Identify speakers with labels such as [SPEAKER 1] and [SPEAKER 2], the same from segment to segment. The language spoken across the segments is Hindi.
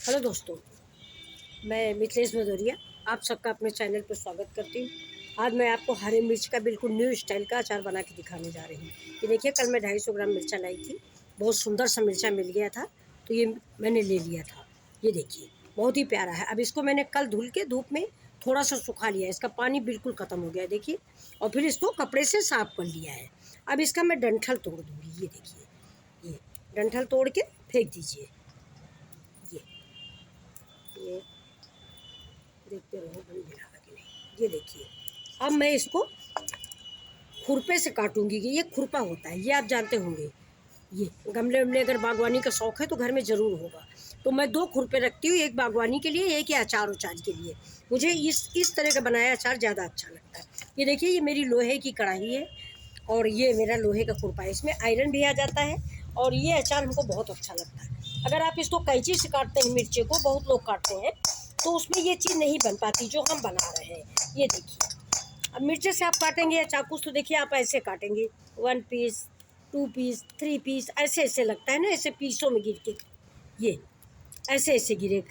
[SPEAKER 1] हेलो दोस्तों, मैं मिथिलेश भदौरिया आप सबका अपने चैनल पर स्वागत करती हूँ। आज मैं आपको हरी मिर्च का बिल्कुल न्यू स्टाइल का अचार बना के दिखाने जा रही हूँ। ये देखिए, कल मैं 250 ग्राम मिर्चा लाई थी। बहुत सुंदर सा मिर्चा मिल गया था तो ये मैंने ले लिया था। ये देखिए, बहुत ही प्यारा है। अब इसको मैंने कल धुल के धूप में थोड़ा सा सुखा लिया है। इसका पानी बिल्कुल ख़त्म हो गया है, देखिए। और फिर इसको कपड़े से साफ कर लिया है। अब इसका मैं डंठल तोड़ दूँगी। ये देखिए, ये डंठल तोड़ के फेंक दीजिए। ये देखते रहो बन भी रहा कि नहीं। ये देखिए, अब मैं इसको खुरपे से काटूंगी। कि ये खुरपा होता है, ये आप जानते होंगे। ये गमले वमले अगर बागवानी का शौक़ है तो घर में ज़रूर होगा। तो मैं 2 खुरपे रखती हूँ, एक बागवानी के लिए, एक ये अचार उचार के लिए। मुझे इस तरह का बनाया अचार ज़्यादा अच्छा लगता है। ये देखिए, ये मेरी लोहे की कढ़ाई है और ये मेरा लोहे का खुरपा है। इसमें आयरन भी आ जाता है और ये अचार हमको बहुत अच्छा लगता है। अगर आप इसको कैंची से काटते हैं, मिर्चे को बहुत लोग काटते हैं, तो उसमें ये चीज़ नहीं बन पाती जो हम बना रहे हैं। ये देखिए, अब मिर्चे से आप काटेंगे या चाकू से, तो देखिए आप ऐसे काटेंगे, 1 पीस, 2 पीस, 3 पीस, ऐसे ऐसे लगता है ना, ऐसे पीसों में गिर के ये ऐसे ऐसे गिरे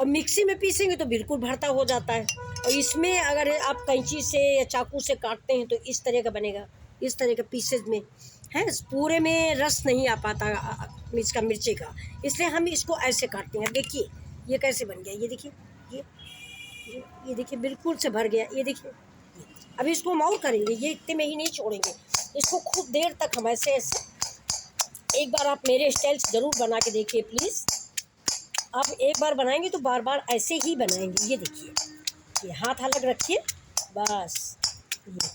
[SPEAKER 1] और मिक्सी में पीसेंगे तो बिल्कुल भरता हो जाता है। और इसमें अगर आप कैंची से या चाकू से काटते हैं तो इस तरह का बनेगा, इस तरह के पीसेज में है। पूरे में रस नहीं आ पाता मिर्चे का, इसलिए हम इसको ऐसे काटते हैं। देखिए ये कैसे बन गया, ये देखिए, ये ये देखिए बिल्कुल से भर गया। ये देखिए, अभी इसको हम और करेंगे, ये इतने में ही नहीं छोड़ेंगे इसको, खूब देर तक हम ऐसे ऐसे। एक बार आप मेरे स्टाइल से ज़रूर बना के देखिए प्लीज़। आप एक बार बनाएंगे तो बार बार ऐसे ही बनाएंगे। ये देखिए, ये हाथ अलग रखिए, बस। ये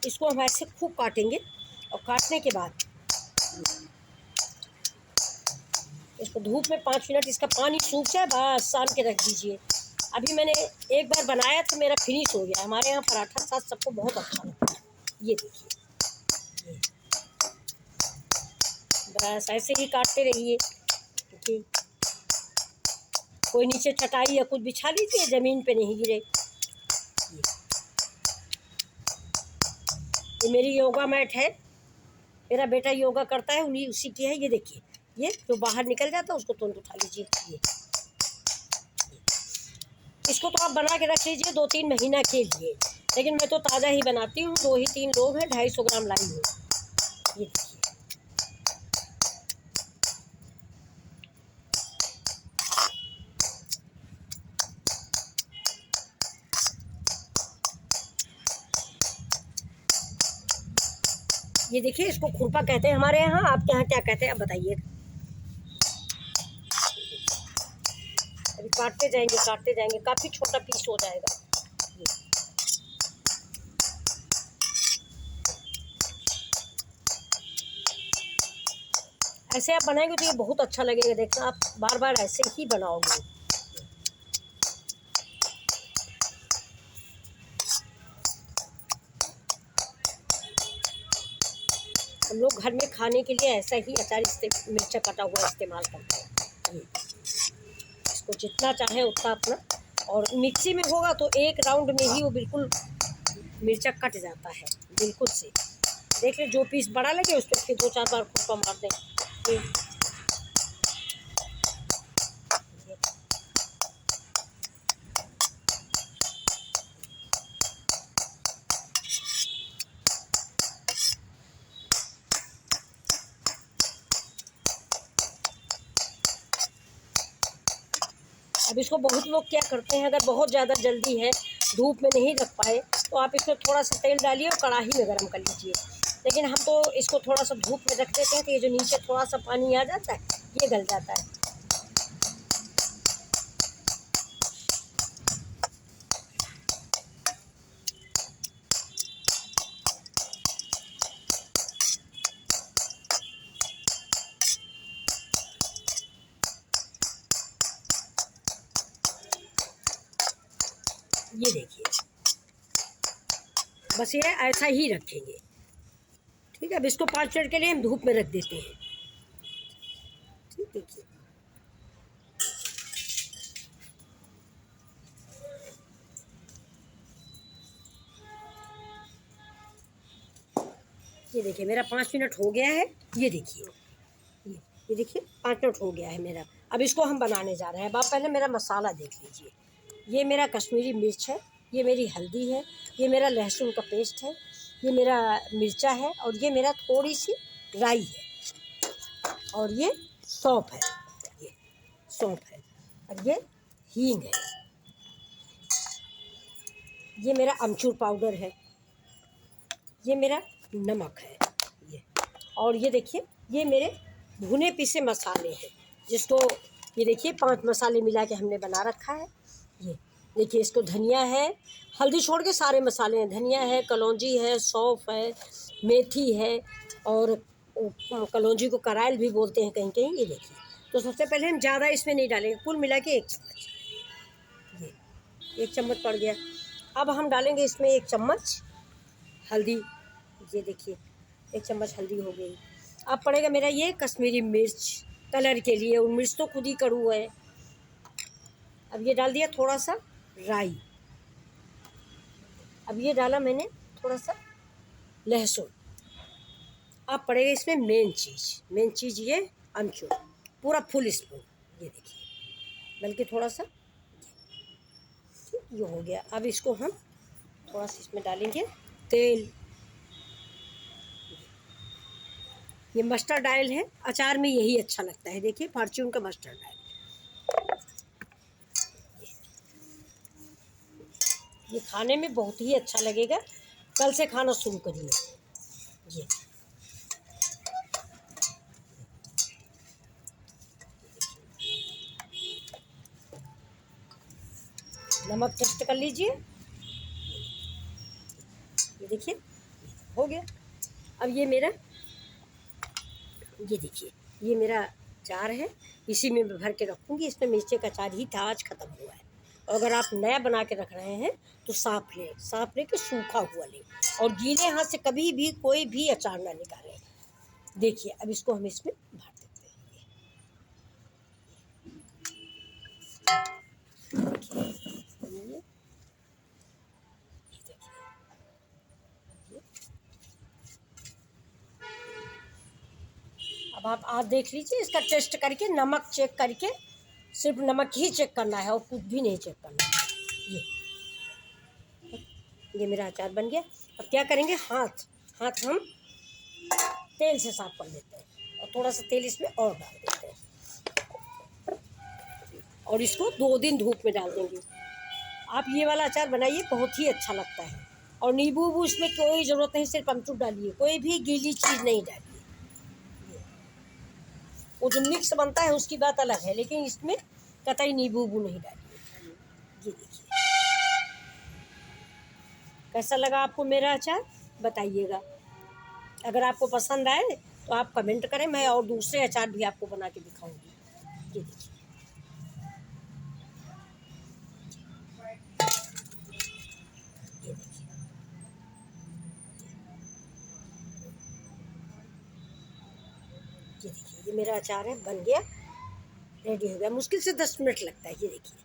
[SPEAKER 1] इसको हम ऐसे खूब काटेंगे और काटने के बाद इसको धूप में 5 मिनट इसका पानी सूख जाए, बस सान के रख दीजिए। अभी मैंने एक बार बनाया था, मेरा फिनिश हो गया। हमारे यहाँ पराठा साथ सबको बहुत अच्छा लगता है। ये देखिए, ये बस ऐसे ही काटते रहिए। देखिए, कोई नीचे चटाई या कुछ बिछा लीजिए, ज़मीन पे नहीं गिरे। ये मेरी योगा मैट है, मेरा बेटा योगा करता है, उन्हीं उसी की है। ये देखिए, ये जो बाहर निकल जाता है उसको तुरंत उठा लीजिए। ये इसको तो आप बना के रख लीजिए 2-3 महीना के लिए, लेकिन मैं तो ताज़ा ही बनाती हूँ। 2 ही 3 लोग हैं, 250 ग्राम लाई हूँ। ये देखिए, ये देखिए, इसको खुरपा कहते हैं हमारे यहाँ। आपके यहाँ क्या कहते हैं आप बताइए। अभी काटते जाएंगे, काफ़ी छोटा पीस हो जाएगा। ये ऐसे आप बनाएंगे तो ये बहुत अच्छा लगेगा। देखना, आप बार बार ऐसे ही बनाओगे। हम लोग घर में खाने के लिए ऐसा ही अचार मिर्चा कटा हुआ इस्तेमाल करते हैं। ये इसको जितना चाहे उतना अपना, और मिक्सी में होगा तो एक राउंड में ही वो बिल्कुल मिर्चा कट जाता है, बिल्कुल से। देख ले, जो पीस बड़ा लगे उस पर फिर 2-4 बार खुरपा मार दें। अब इसको बहुत लोग क्या करते हैं, अगर बहुत ज़्यादा जल्दी है, धूप में नहीं रख पाए, तो आप इसमें थोड़ा सा तेल डालिए और कढ़ाई में गर्म कर लीजिए। लेकिन हम तो इसको थोड़ा सा धूप में रख देते हैं, तो ये जो नीचे थोड़ा सा पानी आ जाता है, ये गल जाता है। ये देखिए, बस ये ऐसा ही रखेंगे, ठीक है। अब इसको 5 मिनट के लिए हम धूप में रख देते हैं, ठीक। देखिए, ये देखिए, मेरा 5 मिनट हो गया है। ये देखिए, ये देखिए 5 मिनट हो गया है मेरा। अब इसको हम बनाने जा रहे हैं। अब आप पहले मेरा मसाला देख लीजिए। ये मेरा कश्मीरी मिर्च है, ये मेरी हल्दी है, ये मेरा लहसुन का पेस्ट है, ये मेरा मिर्चा है, और ये मेरा थोड़ी सी राई है, और ये सौंफ है, ये सौंफ है, और ये हींग है, ये मेरा अमचूर पाउडर है, ये मेरा नमक है, ये, और ये देखिए ये मेरे भुने पीसे मसाले हैं, जिसको ये देखिए 5 मसाले मिला के हमने बना रखा है। ये देखिए, इसको धनिया है, हल्दी छोड़ के सारे मसाले हैं, धनिया है, कलौंजी है, सौंफ है, मेथी है, और कलौंजी को करायल भी बोलते हैं कहीं कहीं। ये देखिए, तो सबसे पहले हम ज़्यादा इसमें नहीं डालेंगे, कुल मिला के 1 चम्मच, ये 1 चम्मच पड़ गया। अब हम डालेंगे इसमें 1 चम्मच हल्दी, ये देखिए 1 चम्मच हल्दी हो गई। अब पड़ेगा मेरा ये कश्मीरी मिर्च कलर के लिए, और मिर्च तो खुद ही कड़ू है। अब ये डाल दिया थोड़ा सा राई, अब ये डाला मैंने थोड़ा सा लहसुन। अब पड़ेगा इसमें मेन चीज़ ये अमचूर, पूरा फुल स्पून, ये देखिए, बल्कि थोड़ा सा, ये हो गया। अब इसको हम थोड़ा सा इसमें डालेंगे तेल, ये मस्टर्ड ऑयल है, अचार में यही अच्छा लगता है, देखिए फॉर्च्यून का मस्टर्ड ऑयल, ये खाने में बहुत ही अच्छा लगेगा, कल से खाना शुरू करिए। ये नमक टेस्ट कर लीजिए, ये देखिए हो गया। अब ये मेरा, ये देखिए ये मेरा अचार है, इसी में मैं भर के रखूँगी। इसमें मिर्ची का अचार ही था, आज ख़त्म हुआ है। और अगर आप नया बना के रख रहे हैं तो साफ ले के सूखा हुआ लें, और गीले हाथ से कभी भी कोई भी अचार ना निकालें। देखिए अब इसको हम इसमें भर देते हैं। अब आप देख लीजिए, इसका टेस्ट करके, नमक चेक करके, सिर्फ नमक ही चेक करना है और कुछ भी नहीं चेक करना है। ये मेरा अचार बन गया। अब क्या करेंगे, हाथ हम तेल से साफ कर लेते हैं, और थोड़ा सा तेल इसमें और डाल देते हैं, और इसको 2 दिन धूप में डाल देंगे। आप ये वाला अचार बनाइए, बहुत ही अच्छा लगता है। और नींबू वूबू इसमें कोई ज़रूरत नहीं, सिर्फ अमचूर डालिए, कोई भी गीली चीज़ नहीं डालिए। वो जो मिक्स बनता है उसकी बात अलग है, लेकिन इसमें कतई नींबू वूबू नहीं डालिए। ये देखिए, कैसा लगा आपको मेरा अचार, बताइएगा। अगर आपको पसंद आए तो आप कमेंट करें, मैं और दूसरे अचार भी आपको बना के दिखाऊंगी। ये देखिए, ये देखिए, ये देखिए, ये मेरा अचार है, बन गया, रेडी हो गया। मुश्किल से 10 मिनट लगता है। ये देखिए,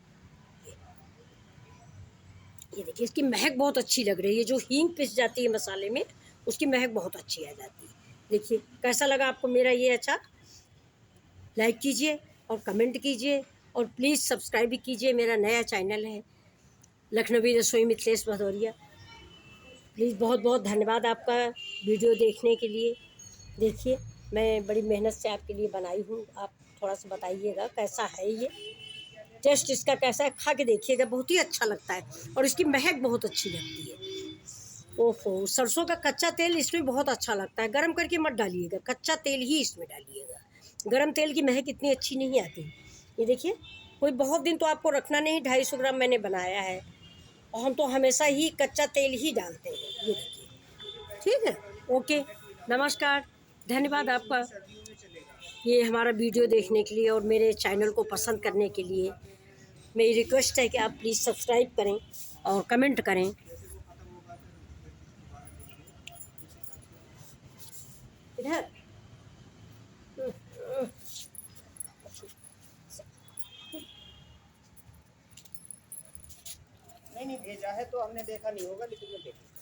[SPEAKER 1] ये देखिए, इसकी महक बहुत अच्छी लग रही है, जो हींग पिस जाती है मसाले में, उसकी महक बहुत अच्छी आ जाती है। देखिए कैसा लगा आपको मेरा ये अचार, लाइक कीजिए और कमेंट कीजिए, और प्लीज़ सब्सक्राइब भी कीजिए। मेरा नया चैनल है लखनवी रसोई मिथिलेश भदौरिया। प्लीज़ बहुत बहुत धन्यवाद आपका वीडियो देखने के लिए। देखिए मैं बड़ी मेहनत से आपके लिए बनाई हूँ, आप थोड़ा सा बताइएगा कैसा है, ये टेस्ट इसका कैसा है, खा के देखिएगा, बहुत ही अच्छा लगता है, और इसकी महक बहुत अच्छी लगती है। ओहो, सरसों का कच्चा तेल इसमें बहुत अच्छा लगता है, गरम करके मत डालिएगा, कच्चा तेल ही इसमें डालिएगा, गरम तेल की महक इतनी अच्छी नहीं आती। ये देखिए, कोई बहुत दिन तो आपको रखना नहीं, 250 ग्राम मैंने बनाया है, और हम तो हमेशा ही कच्चा तेल ही डालते हैं। ये देखिए, ठीक है, ओके, नमस्कार, धन्यवाद आपका ये हमारा वीडियो देखने के लिए और मेरे चैनल को पसंद करने के लिए। मेरी रिक्वेस्ट है कि आप प्लीज़ सब्सक्राइब करें और कमेंट करें। इधर
[SPEAKER 2] नहीं भेजा है तो हमने देखा नहीं होगा, लेकिन मैं देखा।